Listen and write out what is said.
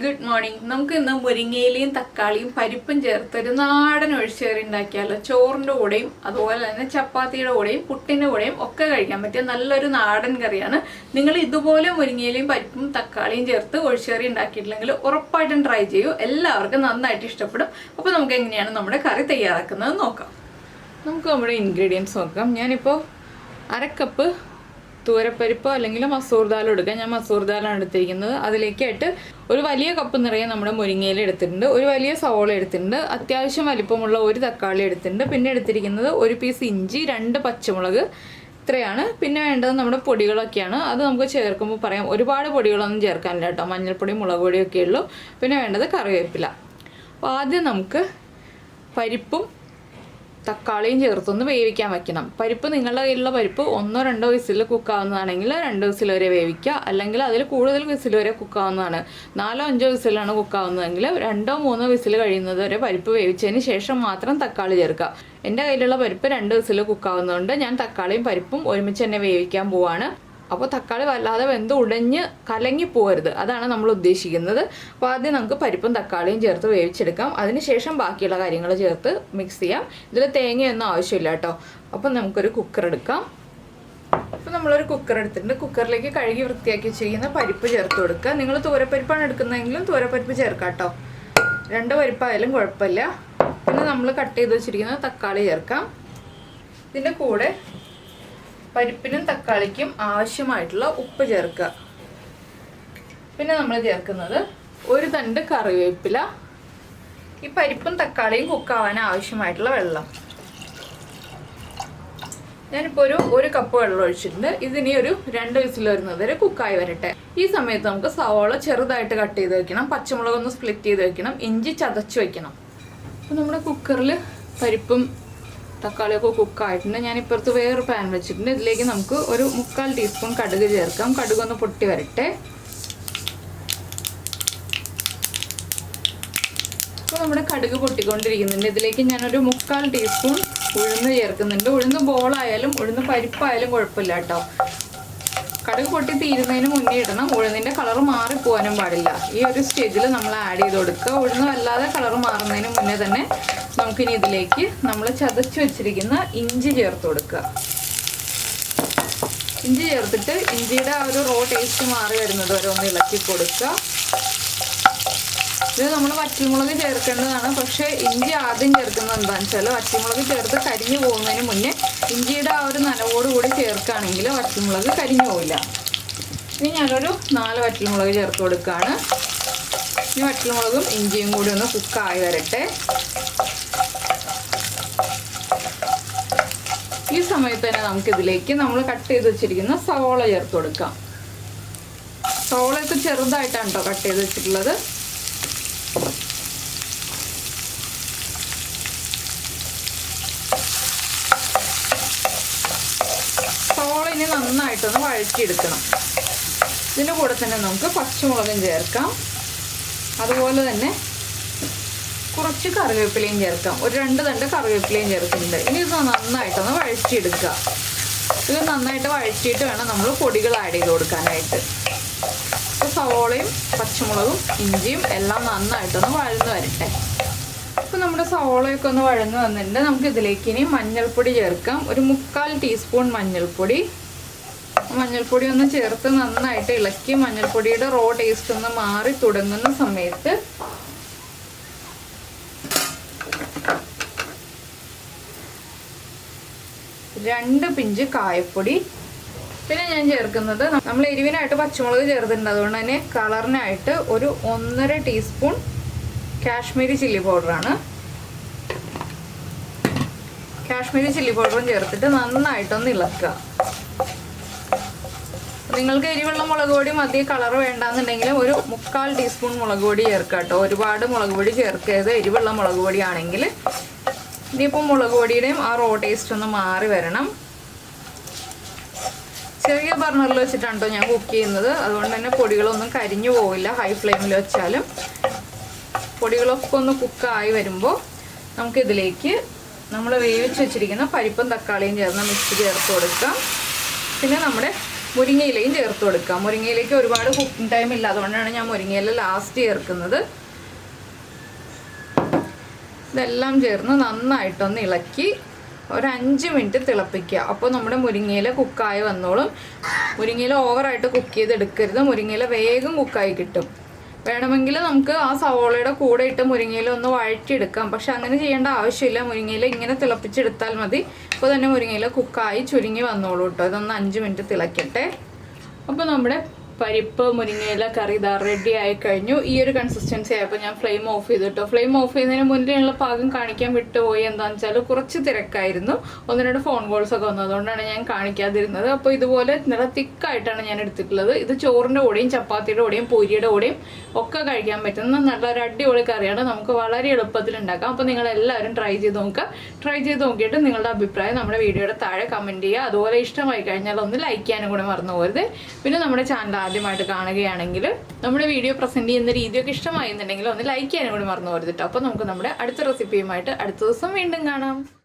Good morning. നമുക്ക് ഇന്ന് മുരിങ്ങയിലയും തക്കാളിയും പരിപ്പും ചേർത്ത് ഒരു നാടൻ ഒഴിച്ചുകറി ഉണ്ടാക്കിയാലോ. ചോറിൻ്റെ കൂടെയും അതുപോലെ തന്നെ ചപ്പാത്തിയുടെ കൂടെയും പുട്ടിൻ്റെ കൂടെയും ഒക്കെ കഴിക്കാൻ പറ്റിയ നല്ലൊരു നാടൻ കറിയാണ്. നിങ്ങൾ ഇതുപോലെ മുരിങ്ങയിലയും പരിപ്പും തക്കാളിയും ചേർത്ത് ഒഴിച്ചുകറി ഉണ്ടാക്കിയിട്ടില്ലെങ്കിൽ ഉറപ്പായിട്ടും ട്രൈ ചെയ്യൂ. എല്ലാവർക്കും നന്നായിട്ട് ഇഷ്ടപ്പെടും. അപ്പോൾ നമുക്ക് എങ്ങനെയാണ് നമ്മുടെ കറി തയ്യാറാക്കുന്നത് നോക്കാം. നമുക്ക് നമ്മുടെ ഇൻഗ്രീഡിയൻസ് നോക്കാം. ഞാനിപ്പോൾ 1/2 കപ്പ് തൂരപ്പരിപ്പോ അല്ലെങ്കിൽ മസൂർ ദാൽ എടുക്കാം. ഞാൻ മസൂർ ദാലാണ് എടുത്തിരിക്കുന്നത്. അതിലേക്കായിട്ട് ഒരു വലിയ കപ്പ് നിറയെ നമ്മുടെ മുരിങ്ങയില എടുത്തിട്ടുണ്ട്, ഒരു വലിയ സവോള എടുത്തിട്ടുണ്ട്, അത്യാവശ്യം വലിപ്പമുള്ള ഒരു തക്കാളി എടുത്തിട്ടുണ്ട്, പിന്നെ എടുത്തിരിക്കുന്നത് 1 പീസ് ഇഞ്ചി, 2 പച്ചമുളക്, ഇത്രയാണ്. പിന്നെ വേണ്ടത് നമ്മുടെ പൊടികളൊക്കെയാണ്. അത് നമുക്ക് ചേർക്കുമ്പോൾ പറയാം. ഒരുപാട് പൊടികളൊന്നും ചേർക്കാനില്ല കേട്ടോ. മഞ്ഞൾപ്പൊടി, മുളക് പൊടിയൊക്കെ ഉള്ളൂ. പിന്നെ വേണ്ടത് കറിവേപ്പില. അപ്പോൾ ആദ്യം നമുക്ക് പരിപ്പും തക്കാളിയും ചേർത്തൊന്ന് വേവിക്കാൻ വെക്കണം. പരിപ്പ് നിങ്ങളുടെ കയ്യിലുള്ള പരിപ്പ് 1-2 വിസിൽ കുക്കാവുന്നതാണെങ്കിൽ 2 വിസിൽ വരെ വേവിക്കുക. അല്ലെങ്കിൽ അതിൽ കൂടുതൽ വിസിൽ വരെ കുക്കാവുന്നതാണ്. 4-5 വിസിലാണ് കുക്കാവുന്നതെങ്കിൽ 2-3 വിസിൽ കഴിയുന്നത് വരെ പരിപ്പ് വേവിച്ചതിന് ശേഷം മാത്രം തക്കാളി ചേർക്കുക. എൻ്റെ കയ്യിലുള്ള പരിപ്പ് 2 വിസിൽ കുക്കാവുന്നതുകൊണ്ട് ഞാൻ തക്കാളിയും പരിപ്പും ഒരുമിച്ച് തന്നെ വേവിക്കാൻ പോവാണ്. അപ്പോൾ തക്കാളി വല്ലാതെ വെന്ത് ഉടഞ്ഞ് കലങ്ങി പോകരുത്, അതാണ് നമ്മൾ ഉദ്ദേശിക്കുന്നത്. അപ്പോൾ ആദ്യം നമുക്ക് പരിപ്പും തക്കാളിയും ചേർത്ത് വേവിച്ചെടുക്കാം. അതിനുശേഷം ബാക്കിയുള്ള കാര്യങ്ങൾ ചേർത്ത് മിക്സ് ചെയ്യാം. ഇതിൽ തേങ്ങയൊന്നും ആവശ്യമില്ല കേട്ടോ. അപ്പം നമുക്കൊരു കുക്കർ എടുക്കാം. അപ്പോൾ നമ്മളൊരു കുക്കർ എടുത്തിട്ടുണ്ട്. കുക്കറിലേക്ക് കഴുകി വൃത്തിയാക്കി വെച്ചിരിക്കുന്ന പരിപ്പ് ചേർത്ത് കൊടുക്കുക. നിങ്ങൾ തൂരപ്പരിപ്പാണ് എടുക്കുന്നതെങ്കിലും തൂരപ്പരിപ്പ് ചേർക്കാം കേട്ടോ. 2 പരിപ്പായാലും കുഴപ്പമില്ല. പിന്നെ നമ്മൾ കട്ട് ചെയ്ത് വെച്ചിരിക്കുന്ന തക്കാളി ചേർക്കാം. ഇതിൻ്റെ കൂടെ പരിപ്പിനും തക്കാളിക്കും ആവശ്യമായിട്ടുള്ള ഉപ്പ് ചേർക്കുക. പിന്നെ നമ്മൾ ചേർക്കുന്നത് 1 തണ്ട് കറിവേപ്പില, ഈ പരിപ്പും തക്കാളിയും കുക്കാവാൻ ആവശ്യമായിട്ടുള്ള വെള്ളം. ഞാനിപ്പോൾ ഒരു കപ്പ് വെള്ളം ഒഴിച്ചിട്ടുണ്ട്. ഇതിനി ഒരു 2 വിസിൽ വരുന്നത് വരെ കുക്കായി വരട്ടെ. ഈ സമയത്ത് നമുക്ക് സവോള ചെറുതായിട്ട് കട്ട് ചെയ്ത് വെക്കണം, പച്ചമുളകൊന്ന് സ്പ്ലിറ്റ് ചെയ്ത് വെക്കണം, ഇഞ്ചി ചതച്ച് വെക്കണം. അപ്പോൾ നമ്മുടെ കുക്കറിൽ പരിപ്പും തക്കാളിയൊക്കെ കുക്കായിട്ടുണ്ട്. ഞാൻ ഇപ്പുറത്ത് വേറൊരു പാൻ വെച്ചിട്ടുണ്ട്. ഇതിലേക്ക് നമുക്ക് ഒരു 3/4 ടീസ്പൂൺ കടുക് ചേർക്കാം. കടുകൊന്ന് പൊട്ടി വരട്ടെ. അപ്പോൾ നമ്മുടെ കടുക് പൊട്ടിക്കൊണ്ടിരിക്കുന്നുണ്ട്. ഇതിലേക്ക് ഞാനൊരു 3/4 ടീസ്പൂൺ ഉഴുന്ന് ചേർക്കുന്നുണ്ട്. ഉഴുന്ന് ബോളായാലും ഉഴുന്ന് പരിപ്പായാലും കുഴപ്പമില്ല കേട്ടോ. കടുക് പൊട്ടി തീരുന്നതിന് മുന്നേ ഇടണം. ഉഴുന്നിൻ്റെ കളർ മാറിപ്പോകാനും പാടില്ല. ഈ ഒരു സ്റ്റേജിൽ നമ്മൾ ആഡ് ചെയ്ത് കൊടുക്കുക. ഉഴുന്ന് വല്ലാതെ കളർ മാറുന്നതിന് മുന്നേ തന്നെ നമുക്കിനി ഇതിലേക്ക് നമ്മൾ ചതച്ച് വെച്ചിരിക്കുന്ന ഇഞ്ചി ചേർത്ത് കൊടുക്കുക. ഇഞ്ചി ചേർത്തിട്ട് ഇഞ്ചിയുടെ ആ ഒരു റോ ടേസ്റ്റ് മാറി വരുന്നത് വരെ ഒന്ന് ഇളക്കി കൊടുക്കുക. ഇത് നമ്മൾ വറ്റൽമുളക് ചേർക്കേണ്ടതാണ്. പക്ഷേ ഇഞ്ചി ആദ്യം ചേർക്കുന്നത് എന്താണെന്ന് വെച്ചാൽ വറ്റൽമുളക് ചേർത്ത് കരിഞ്ഞു പോകുന്നതിന് മുന്നേ ഇഞ്ചിയുടെ ആ ഒരു നനവോടുകൂടി ചേർക്കുകയാണെങ്കിൽ വറ്റൽമുളക് കരിഞ്ഞു പോവില്ല. ഇനി ഞാനൊരു 4 വറ്റൽമുളക് ചേർത്ത് കൊടുക്കുകയാണ്. ഇനി വറ്റൽമുളകും ഇഞ്ചിയും കൂടി ഒന്ന് കുക്കായി വരട്ടെ. ഈ സമയത്ത് തന്നെ നമുക്കിതിലേക്ക് നമ്മൾ കട്ട് ചെയ്ത് വെച്ചിരിക്കുന്ന സവോള ചേർത്ത് കൊടുക്കാം. സവോളയൊക്കെ ചെറുതായിട്ടാണ് കേട്ടോ കട്ട് ചെയ്ത് വെച്ചിട്ടുള്ളത്. സവോള ഇനി നന്നായിട്ടൊന്ന് വഴറ്റിയെടുക്കണം. ഇതിൻ്റെ കൂടെ തന്നെ നമുക്ക് പച്ചമുളകും ചേർക്കാം. അതുപോലെ തന്നെ കുറച്ച് കറിവേപ്പിലയും ചേർക്കാം. ഒരു 2 തണ്ട് കറിവേപ്പിലയും ചേർക്കുന്നുണ്ട്. ഇനി ഇത് നന്നായിട്ടൊന്ന് വഴറ്റിയെടുക്കുക. ഇത് നന്നായിട്ട് വഴറ്റിയിട്ട് വേണം നമ്മൾ പൊടികൾ ആഡ് ചെയ്ത് കൊടുക്കാനായിട്ട്. അപ്പോൾ സവോളയും പച്ചമുളകും ഇഞ്ചിയും എല്ലാം നന്നായിട്ടൊന്ന് വഴന്ന് വരട്ടെ. അപ്പോൾ നമ്മുടെ സവോളയൊക്കെ ഒന്ന് വഴന്ന് വന്നിട്ടുണ്ട്. നമുക്ക് ഇതിലേക്ക് ഇനി മഞ്ഞൾപ്പൊടി ചേർക്കാം. ഒരു 3/4 ടീസ്പൂൺ മഞ്ഞൾപ്പൊടി. മഞ്ഞൾപ്പൊടി ഒന്ന് ചേർത്ത് നന്നായിട്ട് ഇളക്കി മഞ്ഞൾപ്പൊടിയുടെ റോ ടേസ്റ്റ് ഒന്ന് മാറി തുടങ്ങുന്ന സമയത്ത് രണ്ട് പിഞ്ച് കായപ്പൊടി. പിന്നെ ഞാൻ ചേർക്കുന്നത് നമ്മൾ എരിവിനായിട്ട് പച്ചമുളക് ചേർത്തിട്ടുണ്ട്. അതുകൊണ്ട് തന്നെ കളറിനായിട്ട് ഒരു 1.5 ടീസ്പൂൺ കാശ്മീരി ചില്ലി പൗഡറാണ്. കാശ്മീരി ചില്ലി പൗഡറും ചേർത്തിട്ട് നന്നായിട്ടൊന്ന് ഇളക്കുക. നിങ്ങൾക്ക് എരിവുള്ള മുളക് പൊടി മതി, കളർ വേണ്ടാന്നുണ്ടെങ്കിൽ ഒരു 3/4 ടീസ്പൂൺ മുളക് പൊടി ചേർക്കുക കേട്ടോ. ഒരുപാട് മുളക് പൊടി ചേർക്കരുത് എരിവുള്ള മുളക് പൊടിയാണെങ്കിൽ. ഇനിയിപ്പോൾ മുളക് പൊടിയുടെയും ആ റോ ടേസ്റ്റ് ഒന്ന് മാറി വരണം. ചെറിയ ബർണറിൽ വെച്ചിട്ടാണ് കേട്ടോ ഞാൻ കുക്ക് ചെയ്യുന്നത്. അതുകൊണ്ട് തന്നെ പൊടികളൊന്നും കരിഞ്ഞു പോവില്ല. ഹൈ ഫ്ലെയിമിൽ വെച്ചാലും പൊടികളൊക്കെ ഒന്ന് കുക്കായി വരുമ്പോൾ നമുക്കിതിലേക്ക് നമ്മൾ വേവിച്ച് വെച്ചിരിക്കുന്ന പരിപ്പും തക്കാളിയും ചേർന്ന് മിക്സ് ചേർത്ത് കൊടുക്കാം. പിന്നെ നമ്മുടെ മുരിങ്ങയിലയും ചേർത്ത് കൊടുക്കാം. മുരിങ്ങയിലേക്ക് ഒരുപാട് കുക്കിംഗ് ടൈം ഇല്ല, അതുകൊണ്ടാണ് ഞാൻ മുരിങ്ങയില ലാസ്റ്റ് ചേർക്കുന്നത്. ഇതെല്ലാം ചേർന്ന് നന്നായിട്ടൊന്ന് ഇളക്കി ഒരു 5 മിനിറ്റ് തിളപ്പിക്കുക. അപ്പോൾ നമ്മുടെ മുരിങ്ങയില കുക്കായി വന്നോളും. മുരിങ്ങയില ഓവറായിട്ട് കുക്ക് ചെയ്തെടുക്കരുത്, മുരിങ്ങയില വേഗം കുക്കായി കിട്ടും. വേണമെങ്കിൽ നമുക്ക് ആ സവോളയുടെ കൂടെ ഇട്ട് മുരിങ്ങയില ഒന്ന് വഴറ്റിയെടുക്കാം, പക്ഷെ അങ്ങനെ ചെയ്യേണ്ട ആവശ്യമില്ല. മുരിങ്ങയില ഇങ്ങനെ തിളപ്പിച്ചെടുത്താൽ മതി. അപ്പോൾ തന്നെ മുരിങ്ങയില കുക്കായി ചുരുങ്ങി വന്നോളൂ കേട്ടോ. ഇതൊന്ന് 5 മിനിറ്റ് തിളയ്ക്കട്ടെ. അപ്പോൾ നമ്മുടെ പരിപ്പ് മുരിങ്ങയില കറി ഇതാ റെഡി ആയി കഴിഞ്ഞു. ഈ ഒരു കൺസിസ്റ്റൻസി ആയപ്പോൾ ഞാൻ ഫ്ലെയിം ഓഫ് ചെയ്തു കേട്ടോ. ഫ്ലെയിം ഓഫ് ചെയ്യുന്നതിന് മുന്നേയുള്ള പാകം കാണിക്കാൻ വിട്ടുപോയി. എന്താണെന്ന് വെച്ചാൽ കുറച്ച് തിരക്കായിരുന്നു, 1-2 ഫോൺ കോൾസ് ഒക്കെ വന്നു, അതുകൊണ്ടാണ് ഞാൻ കാണിക്കാതിരുന്നത്. അപ്പോൾ ഇതുപോലെ നല്ല തിക്കായിട്ടാണ് ഞാൻ എടുത്തിട്ടുള്ളത്. ഇത് ചോറിൻ്റെ കൂടെയും ചപ്പാത്തിയുടെ കൂടെയും പൂരിയുടെ കൂടെയും ഒക്കെ കഴിക്കാൻ പറ്റുന്ന നല്ലൊരു അടിപൊളി കറിയാണ്. നമുക്ക് വളരെ എളുപ്പത്തിൽ ഉണ്ടാക്കാം. അപ്പോൾ നിങ്ങളെല്ലാവരും ട്രൈ ചെയ്ത് നോക്കുക. ട്രൈ ചെയ്ത് നോക്കിയിട്ട് നിങ്ങളുടെ അഭിപ്രായം നമ്മുടെ വീഡിയോയുടെ താഴെ കമൻറ്റ് ചെയ്യുക. അതുപോലെ ഇഷ്ടമായി കഴിഞ്ഞാൽ ഒന്ന് ലൈക്ക് ചെയ്യാനും കൂടെ മറന്നു പോകരുത്. പിന്നെ നമ്മുടെ ചാനൽ ആദ്യമായിട്ട് കാണുകയാണെങ്കിൽ നമ്മുടെ വീഡിയോ പ്രസന്റ് ചെയ്യുന്ന രീതിയൊക്കെ ഇഷ്ടമായിരുന്നുണ്ടെങ്കിൽ ഒന്ന് ലൈക്ക് ചെയ്യാനും കൂടി മറന്നു പോകരുത് കേട്ടോ. അപ്പോൾ നമുക്ക് നമ്മുടെ അടുത്ത റെസിപ്പിയുമായിട്ട് അടുത്ത ദിവസം വീണ്ടും കാണാം.